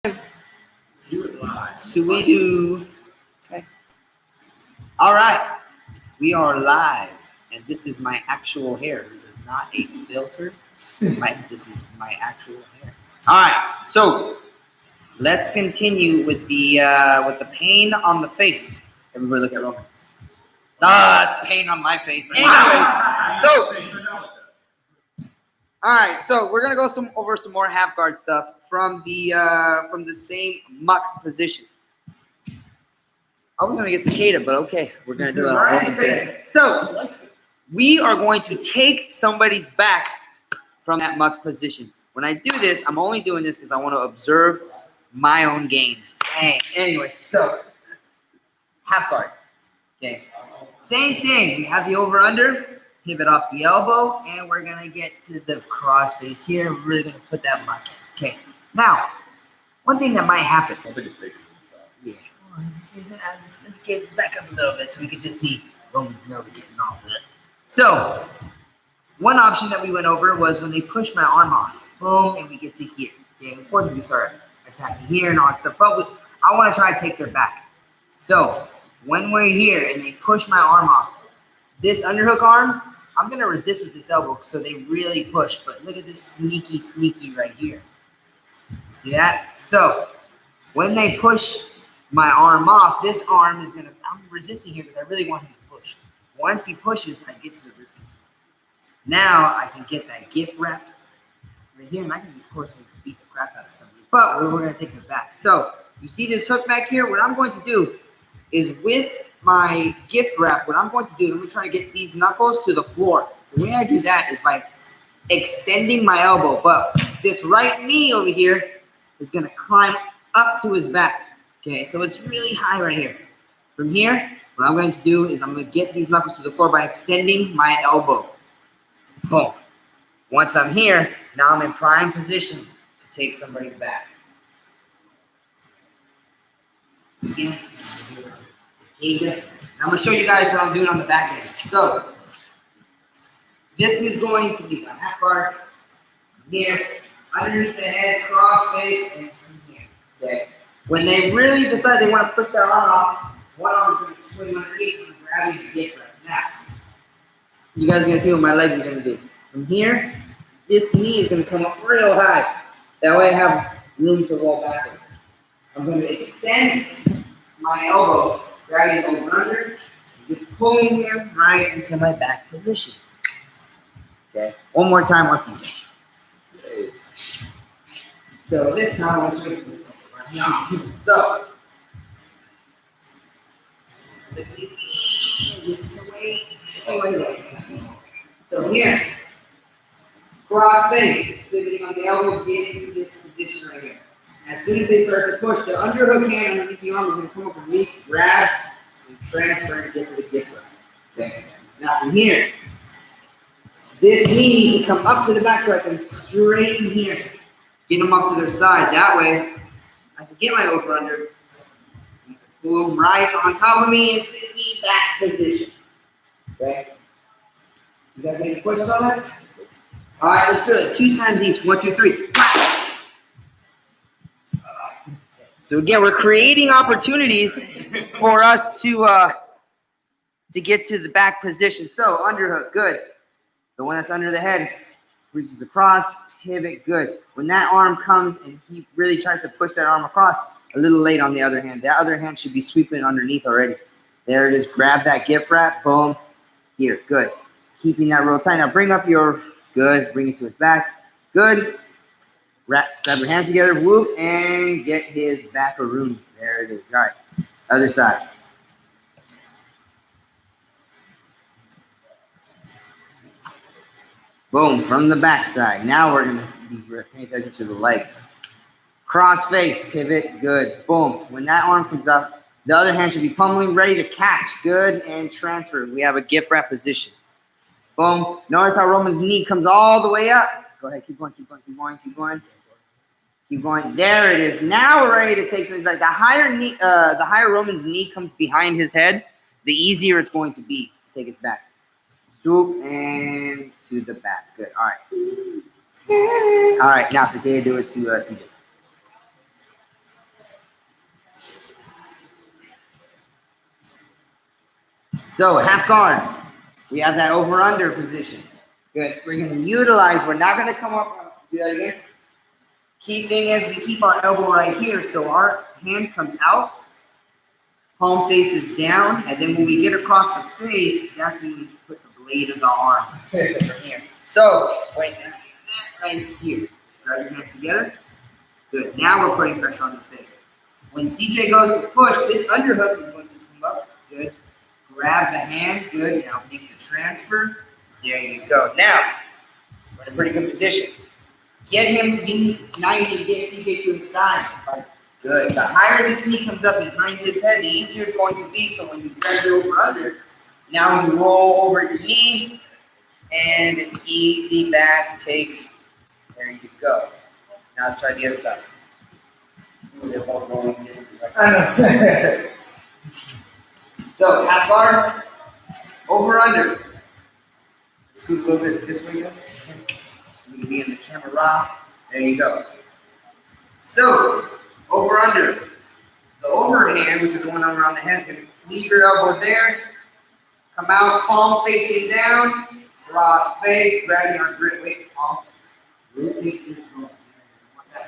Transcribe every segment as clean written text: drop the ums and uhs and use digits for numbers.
Do it live. So we do. Okay. All right, we are live, and this is my actual hair. This is not a filter. This is my actual hair. All right, so let's continue with the pain on the face. Everybody, look at Roman. It's pain on my face. Anyways, so. All right, so we're gonna go over some more half guard stuff from the same muck position. I was gonna get cicada, but okay, we're gonna do it on Roman today. So we are going to take somebody's back from that muck position. When I do this, I'm only doing this because I want to observe my own gains. Hey, anyway, so half guard. Okay, same thing. We have the over under. Pivot off the elbow, and we're gonna get to the cross face here. We're really gonna put that muck in. Okay. Now, one thing that might happen. Yeah. Let's get back up a little bit so we can just see Roman's nose getting off of it. So, one option that we went over was when they push my arm off. Boom, and we get to here. Okay. Of course, we can start attacking here and all that stuff, but I want to try to take their back. So, when we're here and they push my arm off, this underhook arm, I'm going to resist with this elbow so they really push. But look at this sneaky right here. See that? So when they push my arm off, this arm is going to, I'm resisting here because I really want him to push. Once he pushes, I get to the wrist control. Now I can get that gift wrapped right here. And I can, of course, beat the crap out of somebody. But we're going to take it back. So you see this hook back here? What I'm going to do is with my gift wrap, what I'm going to do is I'm going to try to get these knuckles to the floor. The way I do that is by extending my elbow, but this right knee over here is going to climb up to his back. Okay, so it's really high right here. From here, what I'm going to do is I'm going to get these knuckles to the floor by extending my elbow. Boom. Once I'm here, now I'm in prime position to take somebody's back. Again. I'm going to show you guys what I'm doing on the back end. So, this is going to be my half guard here, underneath the head, cross face, and from here. Okay. When they really decide they want to push their arm off, one arm is going to swing underneath and grab you to get right now. You guys are going to see what my legs are going to do. From here, this knee is going to come up real high. That way I have room to roll backwards. I'm going to extend my elbow, grabbing over under, just pulling him right into my back position. Okay, one more time once again. So this time I'm going to show you right now. So here, cross face, pivoting on the elbow, getting into this position right here. As soon as they start to push, the underhook hand underneath the arm is going to come up underneath, grab, and transfer to get to the gift wrap. Okay. Now from here, this knee needs to come up to the back so I can straighten here. Get them up to their side. That way, I can get my over under. Pull them right on top of me into the back position. Okay. You guys any questions on that? All right, let's do it 2 times each. 1, 2, 3. So again, we're creating opportunities for us to get to the back position. So underhook, good. The one that's under the head reaches across, pivot, good. When that arm comes and he really tries to push that arm across, a little late on the other hand. That other hand should be sweeping underneath already. There it is. Grab that gift wrap. Boom. Here, good. Keeping that real tight. Now bring up your, good. Bring it to his back. Good. Grab your hands together, whoop, and get his back or room. There it is. All right, other side. Boom, from the back side. Now we're going to be paying attention to the legs. Cross face, pivot, good. Boom. When that arm comes up, the other hand should be pummeling, ready to catch. Good, and transfer. We have a gift wrap position. Boom. Notice how Roman's knee comes all the way up. Go ahead, keep going, keep going, keep going, keep going. Keep going. There it is. Now we're ready to take something back. The higher Roman's knee comes behind his head, the easier it's going to be to take it back. Swoop and to the back. Good. All right. All right. Now, Sakaya, do it to CJ. So half guard. We have that over-under position. Good. We're going to utilize, we're not going to come up, do that again. Key thing is we keep our elbow right here, so our hand comes out, palm faces down, and then when we get across the face, that's when we put the blade of the arm right here. So, right here. Grab your hands together. Good. Now we're putting pressure on the face. When CJ goes to push, this underhook is going to come up. Good. Grab the hand. Good. Now make the transfer. There you go. Now, we're in a pretty good position. Get him. Now you need to get CJ to his side. Good. The higher this knee comes up behind his head, the easier it's going to be. So when you grab it over under, now you roll over your knee, and it's easy back take. There you go. Now let's try the other side. Ooh, they're both rolling. So half guard, over under. Scoot a little bit this way, guys. You can be in the camera. There you go. So over under. The overhand, which is the one around the head, is going to leave your elbow there. Come out, palm facing down. Cross face, grabbing our grip. Wait, palm. Rotate this bone.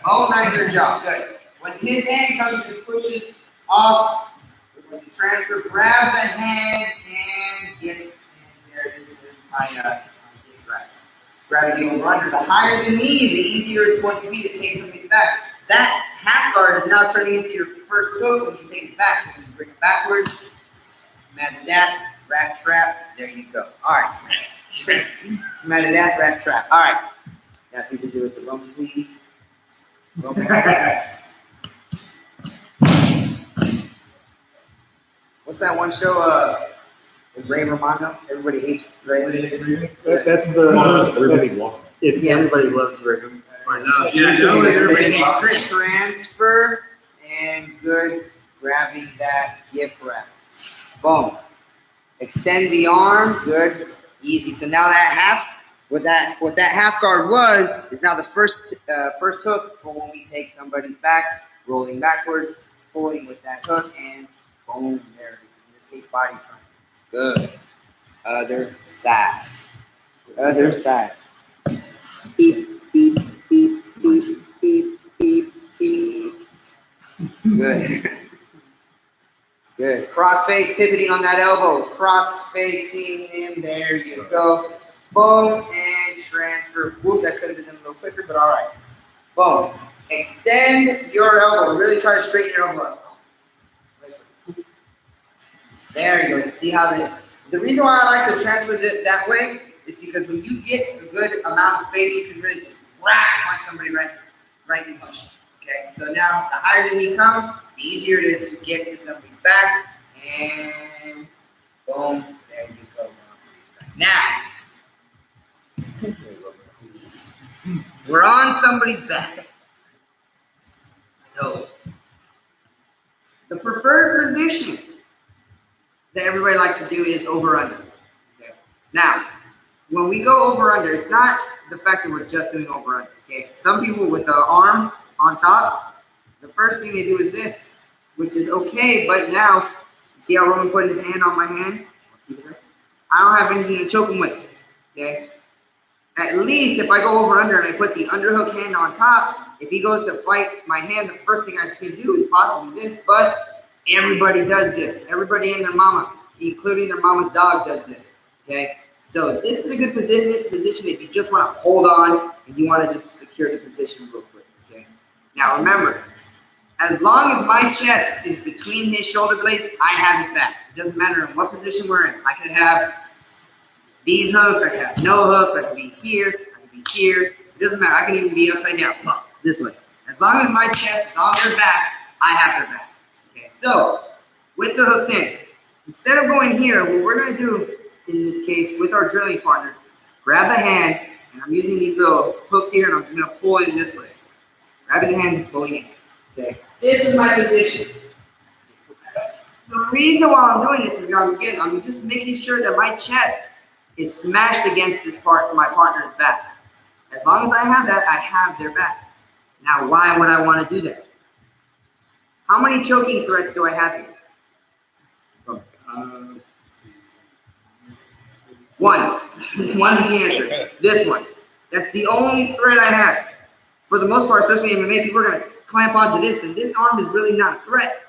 Oh, nice job. Good. When his hand comes and pushes off, we're going to transfer, grab the hand, and get in there. Grab the over under. The higher the knee, the easier it's going to be to take something back. That half guard is now turning into your first hook when you take it back. So when you bring it backwards, smash that, rat trap. There you go. All right. Smash that, rat trap. All right. Now see if you can do it for Roman, please. What's that one show? With Ray Romano? Everybody hates Ray. That's the everybody wants. It's everybody loves Ray. Transfer and good. Grabbing that gift wrap. Boom. Extend the arm. Good. Easy. So now that half. What that half guard was is now the first hook for when we take somebody's back, rolling backwards, pulling with that hook, and boom, there it is. In this case, body turn. Good. Other side. Other side. Beep, beep, beep, beep, beep, beep, beep. Good. Good. Cross face, pivoting on that elbow. Cross facing in. There you go. Boom, and transfer. Whoop, that could have been done a little quicker, but all right. Boom. Extend your elbow. Really try to straighten your elbow up. There you go. See how the reason why I like to transfer it that way is because when you get a good amount of space, you can really just punch somebody right in the push. Okay, so now the higher the knee comes, the easier it is to get to somebody's back, and boom, there you go. Now, we're on somebody's back. So, the preferred position that everybody likes to do is over under. Okay. Now, when we go over under, it's not the fact that we're just doing over under. Okay. Some people with the arm on top, the first thing they do is this, which is okay, but now, see how Roman put his hand on my hand? I don't have anything to choke him with. Okay. At least if I go over under and I put the underhook hand on top, if he goes to fight my hand, the first thing I can do is possibly this, but everybody does this. Everybody and their mama, including their mama's dog, does this. Okay? So this is a good position if you just want to hold on and you want to just secure the position real quick. Okay? Now remember, as long as my chest is between his shoulder blades, I have his back. It doesn't matter in what position we're in. I could have these hooks, I could have no hooks, I could be here, I could be here. It doesn't matter. I can even be upside down, this way. As long as my chest is on their back, I have their back. Okay, so with the hooks in, instead of going here, what we're going to do in this case with our drilling partner, grab the hands, and I'm using these little hooks here, and I'm just going to pull in this way. Grabbing the hands and pulling in. Okay, this is my position. The reason why I'm doing this is I'm just making sure that my chest is smashed against my partner's back. As long as I have that, I have their back. Now, why would I want to do that? How many choking threads do I have here? One is the answer. This one. That's the only threat I have. For the most part, especially in MMA, people are going to clamp onto this, and this arm is really not a threat.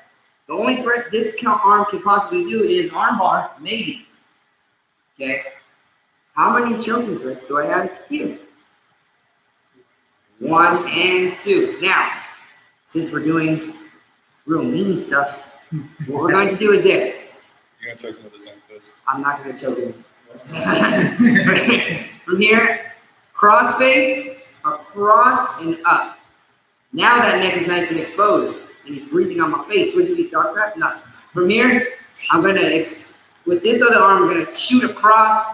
The only threat this arm can possibly do is armbar, maybe. Okay? How many choking threats do I have here? 1 and 2. Now, since we're doing real mean stuff, what we're going to do is this. You're going to choke him with the same fist? I'm not going to choke him. From here, cross face, across, and up. Now that neck is nice and exposed, and he's breathing on my face. Would you eat dark crap? No. From here, I'm going to, with this other arm, I'm going to shoot across,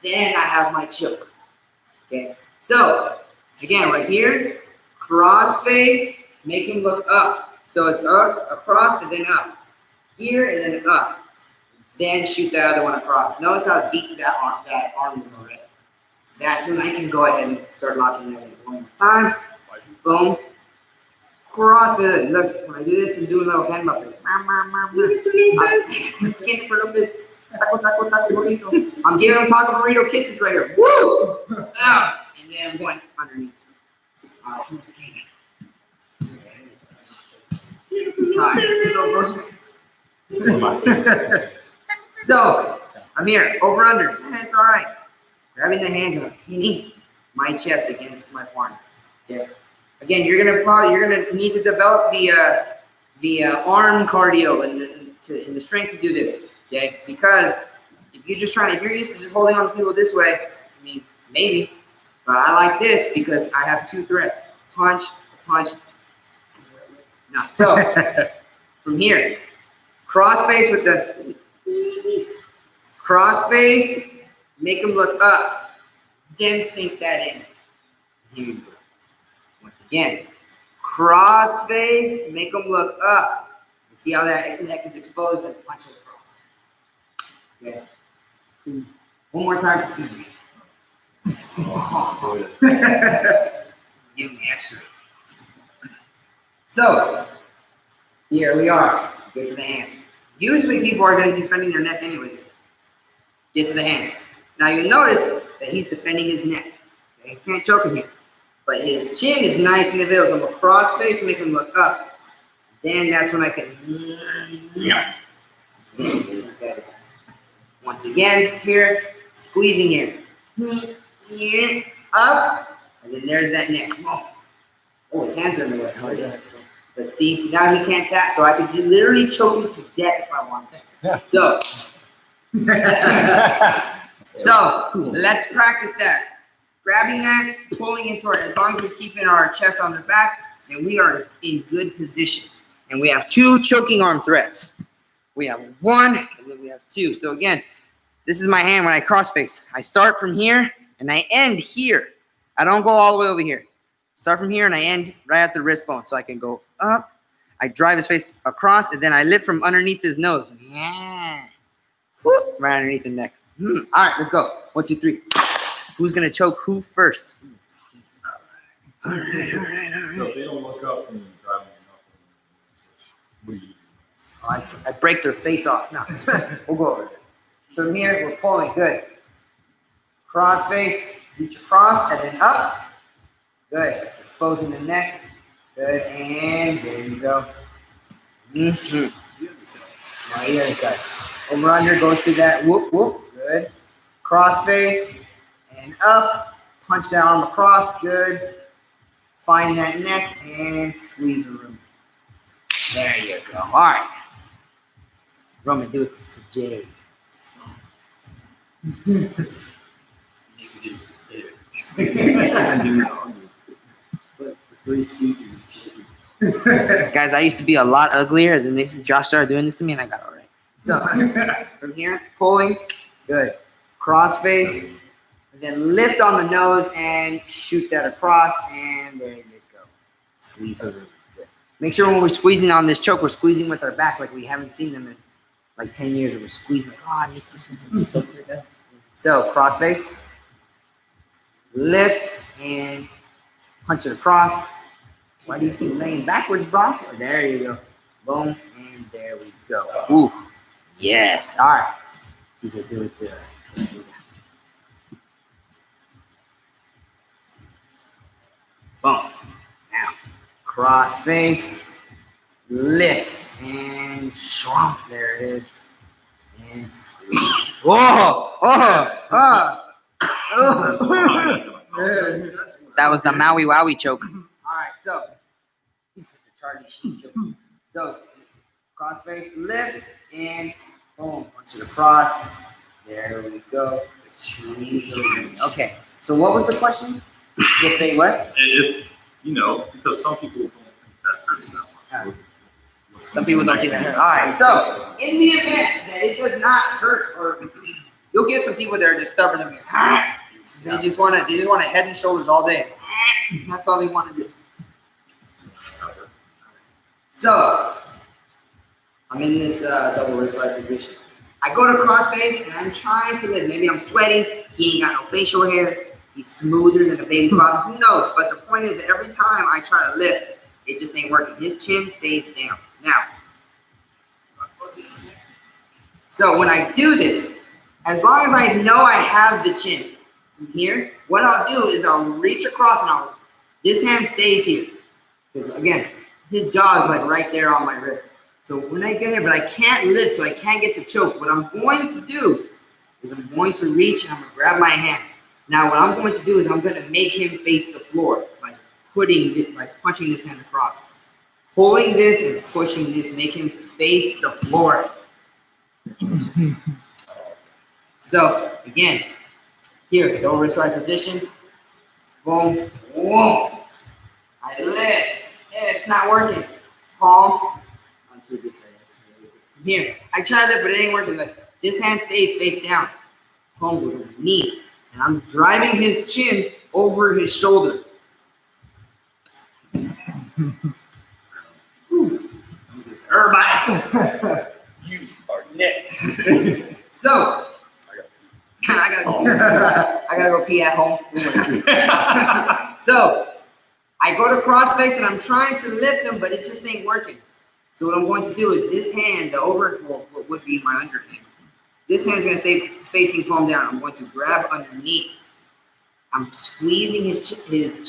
then I have my choke. Okay? So, again, right here, cross face, make him look up. So it's up, across, and then up. Here, and then up. Then shoot that other one across. Notice how deep that arm is already. That's when I can go ahead and start locking that in one more time. Boom. Cross it. Look, when I do this, I'm doing a little hand muffins. I'm giving him taco burrito kisses right here. Woo! Down. And then I'm going underneath. So, I'm here, over under. That's all right. Grabbing the hands and pinning my chest against my forearm. Yeah. Again, you're gonna need to develop the arm cardio and the strength to do this. Okay, because if you're used to just holding on to people this way, I mean, maybe, but I like this because I have 2 threats: punch, punch. No. So from here, cross face with the cross face, make them look up, then sink that in. Here you go. Once again, cross face, make them look up. You see how that neck is exposed and punch it across. Okay. One more time to CJ. Give me extra. So, here we are. Get to the hands. Usually people are going to be defending their neck anyways. Get to the hands. Now you'll notice that he's defending his neck. Okay? You can't choke him here. But his chin is nice and available. So I'm going to cross face and make him look up. Then that's when I can. Once again, here, squeezing here. Up. And then there's that neck. Oh, his hands are in the way. But see, now he can't tap, so I could literally choke him to death if I wanted. Yeah. So let's practice that. Grabbing that, pulling into it. As long as we're keeping our chest on the back, then we are in good position. And we have 2 choking arm threats. We have 1, and then we have 2. So again, this is my hand when I cross face. I start from here, and I end here. I don't go all the way over here. Start from here, and I end right at the wrist bone. So I can go up. I drive his face across, and then I lift from underneath his nose. Yeah. Whoop, right underneath the neck. All right, let's go. 1, 2, 3. Who's going to choke who first? All right. So if they don't look up when you're driving up, I break their face off. No, we'll go over it. So from here, we're pulling. Good. Cross face, reach across, and then up. Good. Exposing the neck. Good. And there you go. Now the other side. Over under, go to that. Whoop, whoop. Good. Cross face and up. Punch that arm across. Good. Find that neck and squeeze the room. There you go. All right. Roman, do it to CJ. Guys, I used to be a lot uglier. Then Josh started doing this to me, and I got all right. So from here, pulling, good. Cross face, and then lift on the nose and shoot that across, and there you go. Squeeze over. Good. Make sure when we're squeezing on this choke, we're squeezing with our back like we haven't seen them in like 10 years. We're squeezing. Oh, I missed it. So cross face, lift, and punch it across. Why do you keep laying backwards, boss? There you go. Boom, and there we go. Ooh, yes. All right. See if we do it to Boom. Now, cross face, lift, and shrunk. There it is. And squeeze. Whoa! Oh! That was the Maui Wowie choke. All right, so so cross face lift and boom, punch it across. There we go. Squeeze. Okay. So what was the question? If they what? If, because some people don't think that hurts that much. Some people don't think that hurts. All right. So in the event that it does not hurt, or you'll get some people that are just stubborn and they just want to head and shoulders all day. That's all they want to do. So I'm in this double wrist right position. I go to cross face and I'm trying to lift. Maybe I'm sweating. He ain't got no facial hair. He's smoother than the baby's bottom. Who knows? But the point is that every time I try to lift, it just ain't working. His chin stays down. Now, so when I do this, as long as I know I have the chin from here, what I'll do is I'll reach across and this hand stays here. Because again, his jaw is like right there on my wrist. So when I get here, but I can't lift, so I can't get the choke. What I'm going to do is I'm going to reach and I'm going to grab my hand. Now what I'm going to do is I'm going to make him face the floor by punching this hand across. Pulling this and pushing this, make him face the floor. So again, here, double wrist right position. Boom, boom. I lift. It's not working. Palm. Here, I try to lift, but it ain't working. Like this hand stays face down. Palm goes underneath, and I'm driving his chin over his shoulder. Everybody, you are next. So, I gotta go pee at home. So, I go to cross face and I'm trying to lift him, but it just ain't working. So what I'm going to do is this hand, what would be my underhand. This hand's gonna stay facing palm down. I'm going to grab underneath. I'm squeezing his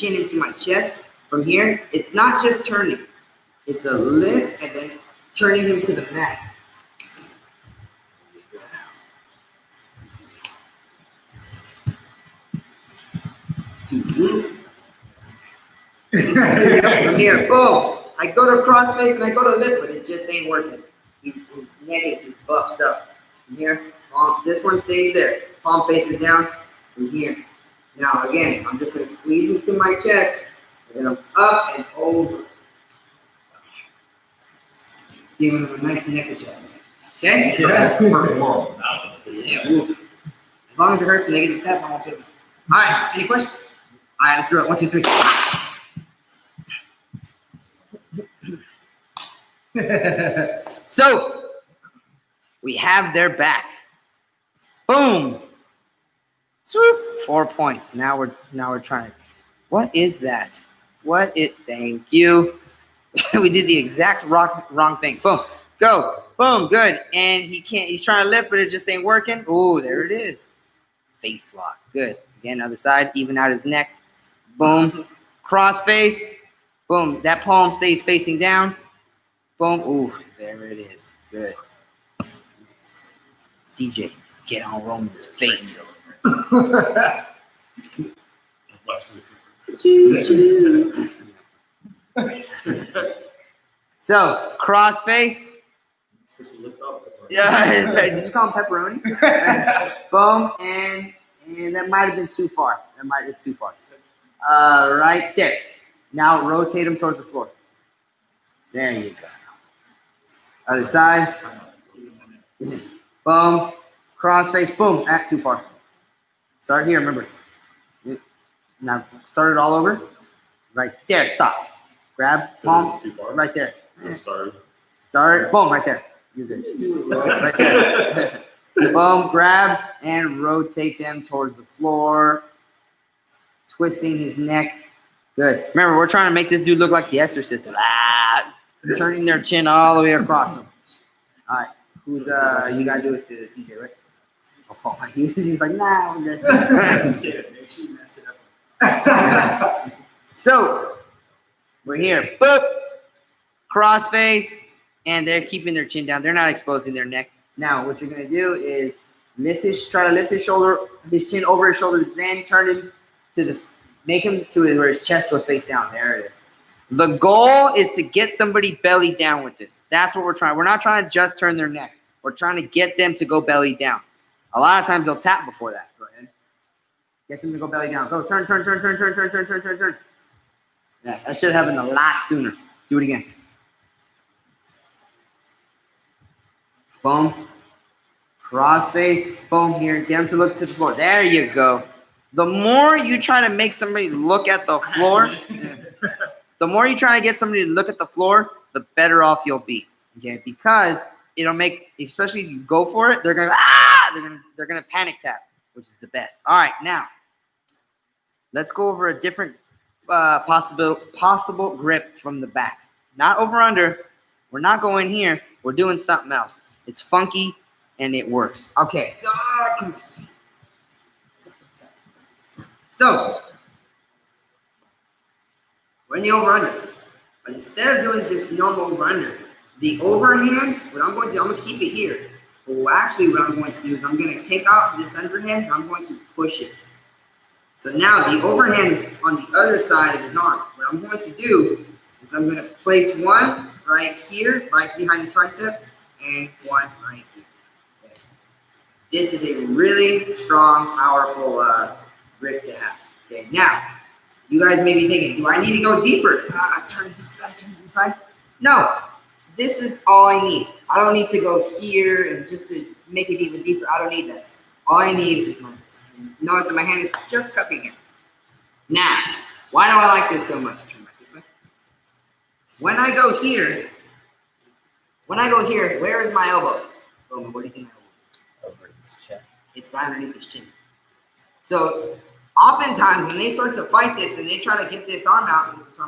chin into my chest. From here, it's not just turning. It's a lift and then turning him to the mat. From here, boom. I go to cross face and I go to lift, but it just ain't working. His neck is just buffed up. From here, this one stays there. Palm faces down. From here. Now again, I'm just going to squeeze into my chest, and then I'm up and over. Giving him a nice neck adjustment. Okay? Yeah. Yeah. As long as it hurts when they get the tap, I won't pick it. All right. Any questions? All right, let's do it. 1, 2, 3. So we have their back. Boom. Swoop. 4 points. Now we're trying to. What is that? Thank you. We did the exact wrong thing. Boom. Go. Boom. Good. And he's trying to lift, but it just ain't working. Ooh, there it is. Face lock. Good. Again, other side. Even out his neck. Boom. Cross face. Boom. That palm stays facing down. Boom. Ooh, there it is. Good. CJ, get on Roman's face. So, cross face. Yeah, did you call him pepperoni? Boom, and that might have been too far. It's too far. Right there. Now rotate him towards the floor. There you go. Other side. Boom. Cross face. Boom. Too far. Start here. Remember. Now start it all over. Right there. Stop. Grab. Palm. Right there. Start. Boom. Right there. You're good. Right there. Boom. Grab and rotate them towards the floor. Twisting his neck. Good. Remember, we're trying to make this dude look like the Exorcist. Turning their chin all the way across them. All right. Who's you gotta do it to CJ, right? Oh, he's like, nah, we're good. So we're here. Boop. Cross face. And they're keeping their chin down. They're not exposing their neck. Now, what you're going to do is try to lift his chin over his shoulders, then turn him make him to where his chest goes face down. There it is. The goal is to get somebody belly down with this. That's what we're trying. We're not trying to just turn their neck. We're trying to get them to go belly down. A lot of times they'll tap before that. Go ahead. Get them to go belly down. Go turn. Yeah, that should happen a lot sooner. Do it again. Boom. Cross face. Boom. Here. Get them to look to the floor. There you go. The more you try to make somebody look at the floor, the more you try to get somebody to look at the floor, the better off you'll be. Okay, because it'll make, especially if you go for it, they're gonna they're gonna panic tap, which is the best. All right, now let's go over a different possible grip from the back. Not over under. We're not going here. We're doing something else. It's funky and it works. Okay, so when you over under, but instead of doing just normal over under, the overhand, what I'm going to do, I'm going to keep it here. But what I'm going to do is I'm going to take out this underhand and I'm going to push it. So now the overhand is on the other side of his arm. What I'm going to do is I'm going to place one right here, right behind the tricep, and one right here. Okay. This is a really strong, powerful grip to have. Okay, now you guys may be thinking, do I need to go deeper? Turn to the side. No, this is all I need. I don't need to go here and just to make it even deeper. I don't need that. All I need is my wrist. Notice that my hand is just cupping it. Now, why do I like this so much? Turn back this way. When I go here, where is my elbow? Roman, what do you think my elbow is? Over his chest. It's right underneath his chin. So oftentimes when they start to fight this and they try to get this arm out, it's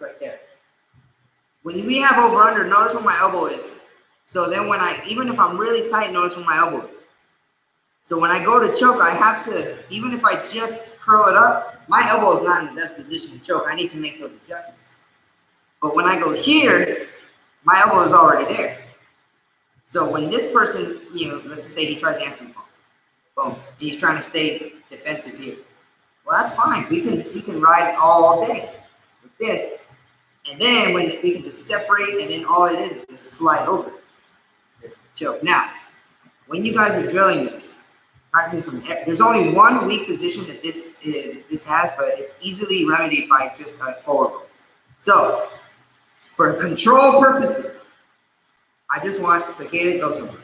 right there. When we have over under, notice where my elbow is. So then even if I'm really tight, notice where my elbow is. So when I go to choke, I have to, even if I just curl it up, my elbow is not in the best position to choke. I need to make those adjustments. But when I go here, my elbow is already there. So when this person, let's just say he tries to answer the phone. Boom. And he's trying to stay defensive here. Well, that's fine. We can ride all day with this. And then we can just separate, and then all it is just slide over. Choke. Now, when you guys are drilling this, practice from there's only one weak position that this has, but it's easily remedied by just a forward roll. So, for control purposes, I just want Cicada to go somewhere.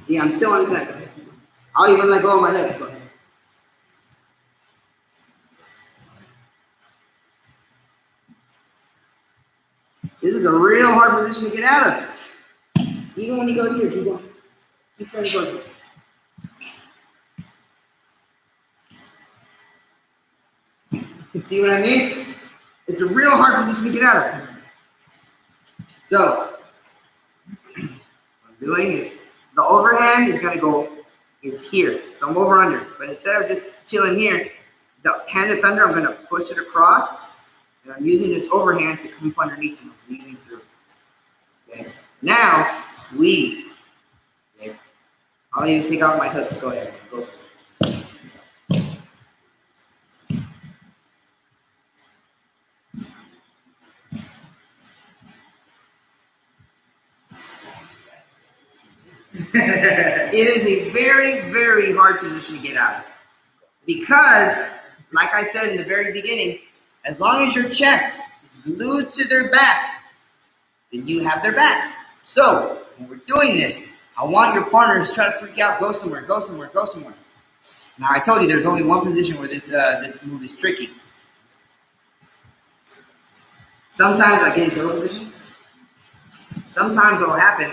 See, I'm still on his neck. I'll even let go of my legs. This is a real hard position to get out of. Even when you go here, keep going. Keep trying to go. You see what I mean? It's a real hard position to get out of. So, what I'm doing is the overhand is here. So I'm over under. But instead of just chilling here, the hand that's under, I'm going to push it across. And I'm using this overhand to come up underneath and I'm weaving through. Okay. Now, squeeze. Okay. I'll even take out my hooks. Go ahead. Go somewhere. It is a very, very hard position to get out of. Because, like I said in the very beginning, as long as your chest is glued to their back, then you have their back. So, when we're doing this, I want your partners to try to freak out, go somewhere, go somewhere, go somewhere. Now, I told you there's only one position where this move is tricky. Sometimes I get in turtle position. Sometimes what will happen,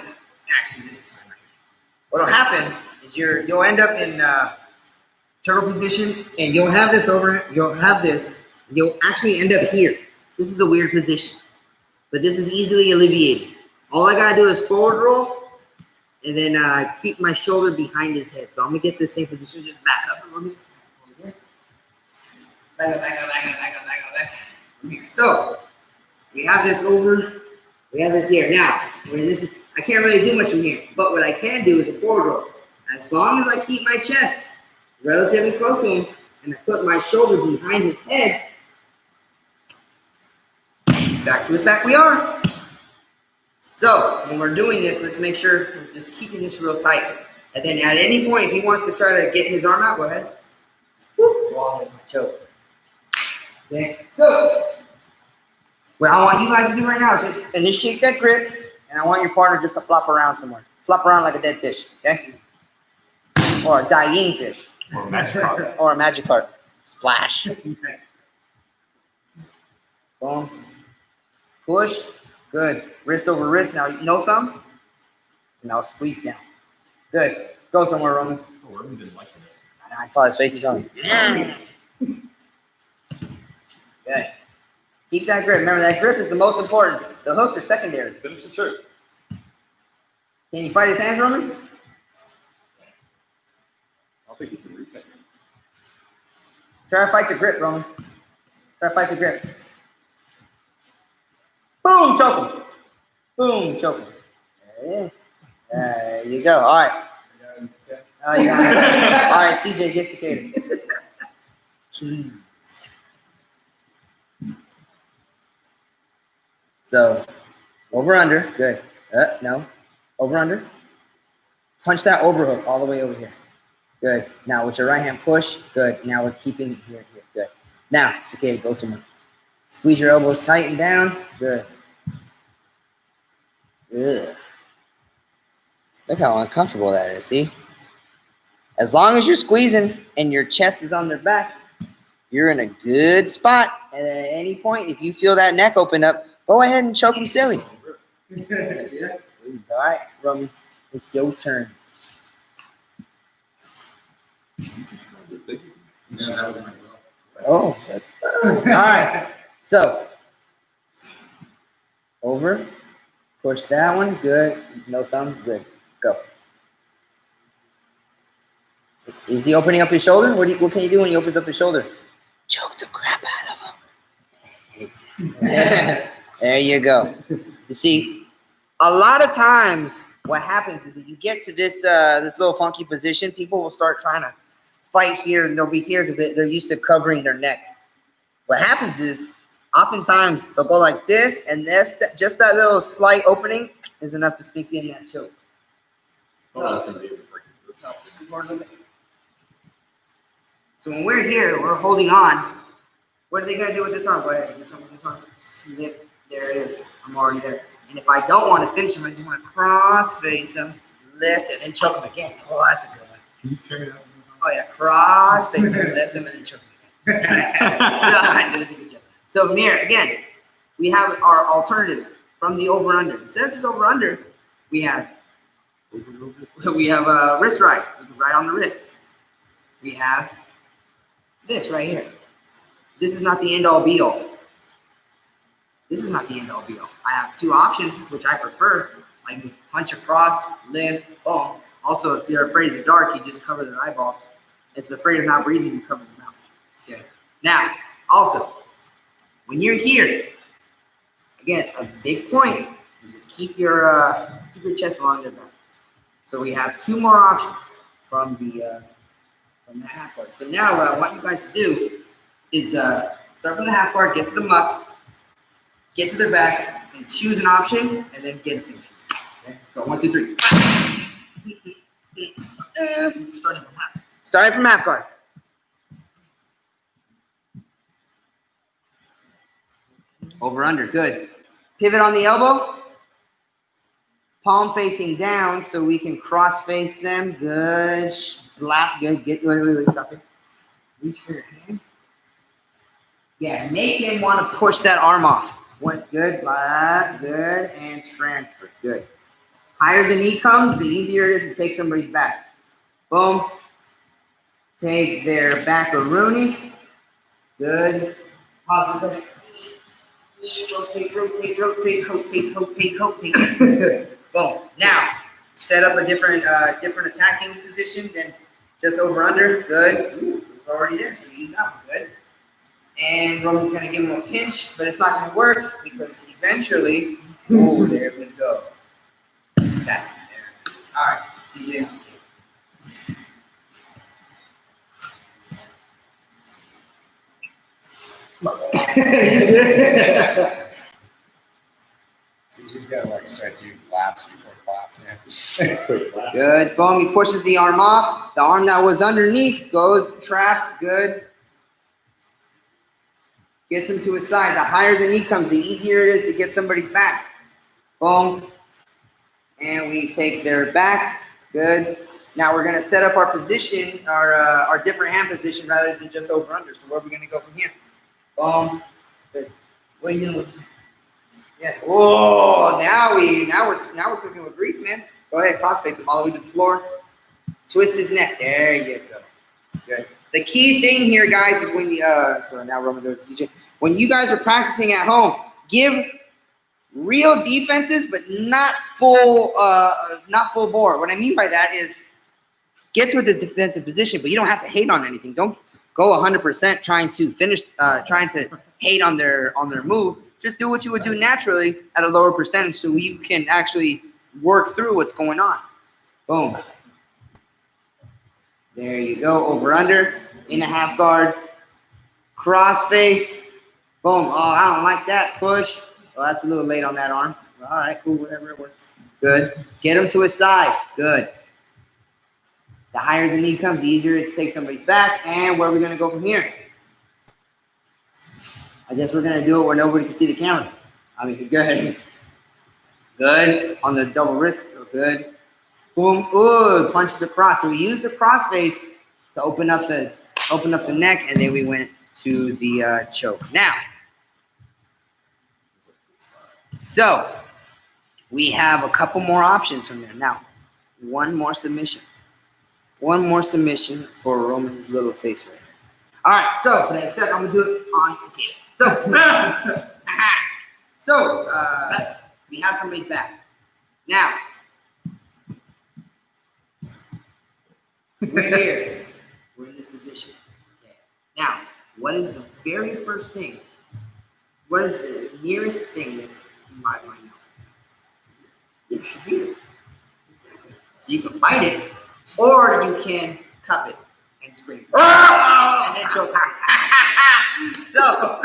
actually this is fine right here. What will happen is you'll end up in turtle position and you'll have this over, you'll actually end up here. This is a weird position, but this is easily alleviated. All I gotta do is forward roll and then keep my shoulder behind his head. So I'm gonna get the same position, just back up a little bit. Back up, back up, back up, back up, back up, back up. Here. So we have this over, we have this here. Now, when this is, I can't really do much from here, but what I can do is a forward roll. As long as I keep my chest relatively close to him, and I put my shoulder behind his head, back to his back we are. So when we're doing this, let's make sure we're just keeping this real tight. And then at any point, if he wants to try to get his arm out, go ahead. Whoop, wall with my choke. Okay, so what I want you guys to do right now is just initiate that grip, and I want your partner just to flop around somewhere. Flop around like a dead fish, okay? Or a dying fish. Or a magic card. Or a magic card. Splash. Boom. Push. Good. Wrist over wrist. Now, no thumb. Now squeeze down. Good. Go somewhere, Roman. Oh, Roman didn't like it. I saw his face. He's on. Good. Keep that grip. Remember, that grip is the most important. The hooks are secondary. Finish the trick. Can you fight his hands, Roman? I'll think you can reach it. Try to fight the grip, Roman. Try to fight the grip. Boom, choke him. Boom, choke him. There you go. All right. Oh, yeah. All right, CJ gets the cater. Jeez. So, over under. Good. No. Over under. Punch that overhook all the way over here. Good. Now with your right hand push. Good. Now we're keeping it here. Good. Now, cicada, go somewhere. Squeeze your elbows tight and down. Good. Good. Look how uncomfortable that is. See? As long as you're squeezing and your chest is on their back, you're in a good spot. And then at any point, if you feel that neck open up, go ahead and choke them silly. Yeah. All right, Roman, it's your turn. Oh, so, all right. So, over, push that one. Good. No thumbs. Good. Go. Is he opening up his shoulder? What can you do when he opens up his shoulder? Choke the crap out of him. There you go. You see, a lot of times what happens is that you get to this this little funky position, people will start trying to fight here, and they'll be here because they're used to covering their neck. What happens is, oftentimes they'll go like this, and this, just that little slight opening is enough to sneak in that choke. So when we're here, we're holding on. What are they going to do with this arm? Go ahead, do something with this arm. Slip. There it is. I'm already there. And if I don't want to finish him, I just want to cross face him, lift, and then choke him again. Oh, that's a good one. Can you show me that? Oh, yeah. Cross face him, lift him, and then choke him again. So I did a good job. So from here, again, we have our alternatives from the over-under. Instead of just over-under, we have wrist ride. We can ride on the wrist. We have this right here. This is not the end-all be-all. This is not the end-all be-all. I have two options, which I prefer. Like punch across, lift, boom. Also, if you're afraid of the dark, you just cover their eyeballs. If you're afraid of not breathing, you cover the mouth. Okay. Now, also, when you're here, again, a big point is just keep your chest along your back. So we have two more options from the half guard. So now what I want you guys to do is start from the half guard, get to the muck, get to their back, and choose an option, and then get a finish. Okay, let's go. 1, 2, 3. Starting from half guard. Over under, good. Pivot on the elbow. Palm facing down so we can cross face them. Good. Slap, good. Wait, stop it. Reach for your hand. Yeah, make him want to push that arm off. One, good, good, and transfer. Good. Higher the knee comes, the easier it is to take somebody's back. Boom. Take their back-a-rooney. Good. Pause for a second. Rotate. Good. Boom. Now, set up a different attacking position than just over under. Good. Ooh, it was already there, so you got it. Good. And Roman's gonna give him a pinch, but it's not gonna work because eventually, oh, there we go. Tap. There. All right, CJ. So you just gotta like start doing laps before class. Yeah. Good. Boom. He pushes the arm off. The arm that was underneath goes, traps. Good. Gets him to his side. The higher the knee comes, the easier it is to get somebody's back. Boom. And we take their back. Good. Now we're going to set up our position, our different hand position rather than just over under. So where are we going to go from here? Boom. Good. What are you doing? Yeah. Whoa. Now we're cooking with grease, man. Go ahead, cross face him all the way to the floor. Twist his neck. There you go. Good. The key thing here, guys, is when you so now Roman goes to CJ. When you guys are practicing at home, give real defenses, but not full bore. What I mean by that is get to the defensive position, but you don't have to hate on anything. Don't go 100% trying to finish, trying to hate on their move. Just do what you would do naturally at a lower percentage, so you can actually work through what's going on. Boom. There you go. Over under in a half guard. Cross face. Boom. Oh, I don't like that. Push. Well, that's a little late on that arm. All right, cool. Whatever it works. Good. Get him to his side. Good. The higher the knee comes, the easier it is to take somebody's back. And where are we going to go from here? I guess we're going to do it where nobody can see the camera. I mean, good. Good. On the double wrist. Good. Boom. Ooh, punches across. So we used the cross face to open up the neck, and then we went to the choke. Now, so we have a couple more options from there. Now, one more submission. One more submission for Roman's little face right here. All right, so next up, I'm gonna do it on Takeda. So we have somebody's back. Now, we're here. We're in this position. Okay. Now, what is the very first thing? What is the nearest thing that's in my mind now? It's here. So you can bite it, or you can cup it and scream. And then choke. So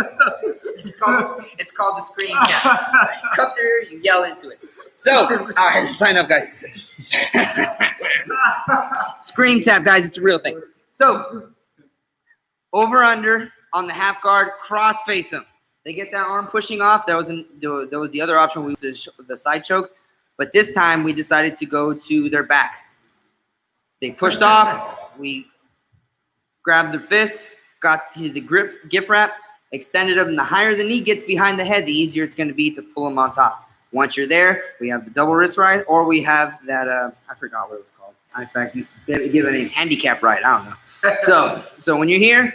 it's called the scream tap. You cup her, you yell into it. So, all right, sign up, guys. Scream tap, guys, it's a real thing. So, over under on the half guard, cross face them. They get that arm pushing off. That was the other option. We used the side choke, but this time we decided to go to their back. They pushed off. We grabbed the fist, got to the gift wrap, extended them. The higher the knee gets behind the head, the easier it's going to be to pull them on top. Once you're there, we have the double wrist ride, or we have that, I forgot what it was called. In fact, give it a name, handicap ride. I don't know. So when you're here,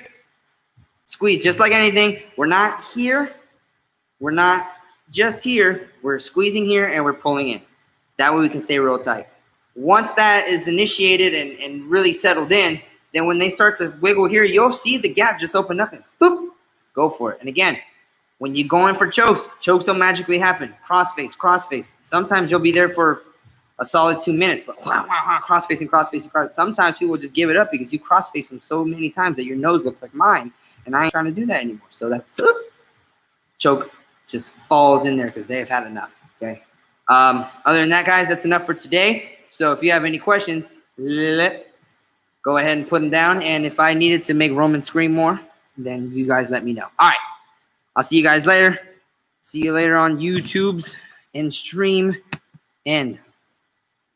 squeeze just like anything. We're not here. We're not just here. We're squeezing here, and we're pulling in. That way we can stay real tight. Once that is initiated and really settled in, then when they start to wiggle here, you'll see the gap just open up and boop, go for it. And again, when you go in for chokes don't magically happen. Cross face. Sometimes you'll be there for a solid 2 minutes, but cross facing. Sometimes people just give it up because you cross face them so many times that your nose looks like mine, and I ain't trying to do that anymore. So that choke just falls in there because they have had enough. Okay. Other than that, guys, that's enough for today. So if you have any questions, go ahead and put them down. And if I needed to make Roman scream more, then you guys let me know. All right. I'll see you guys later. See you later on YouTube's and stream end.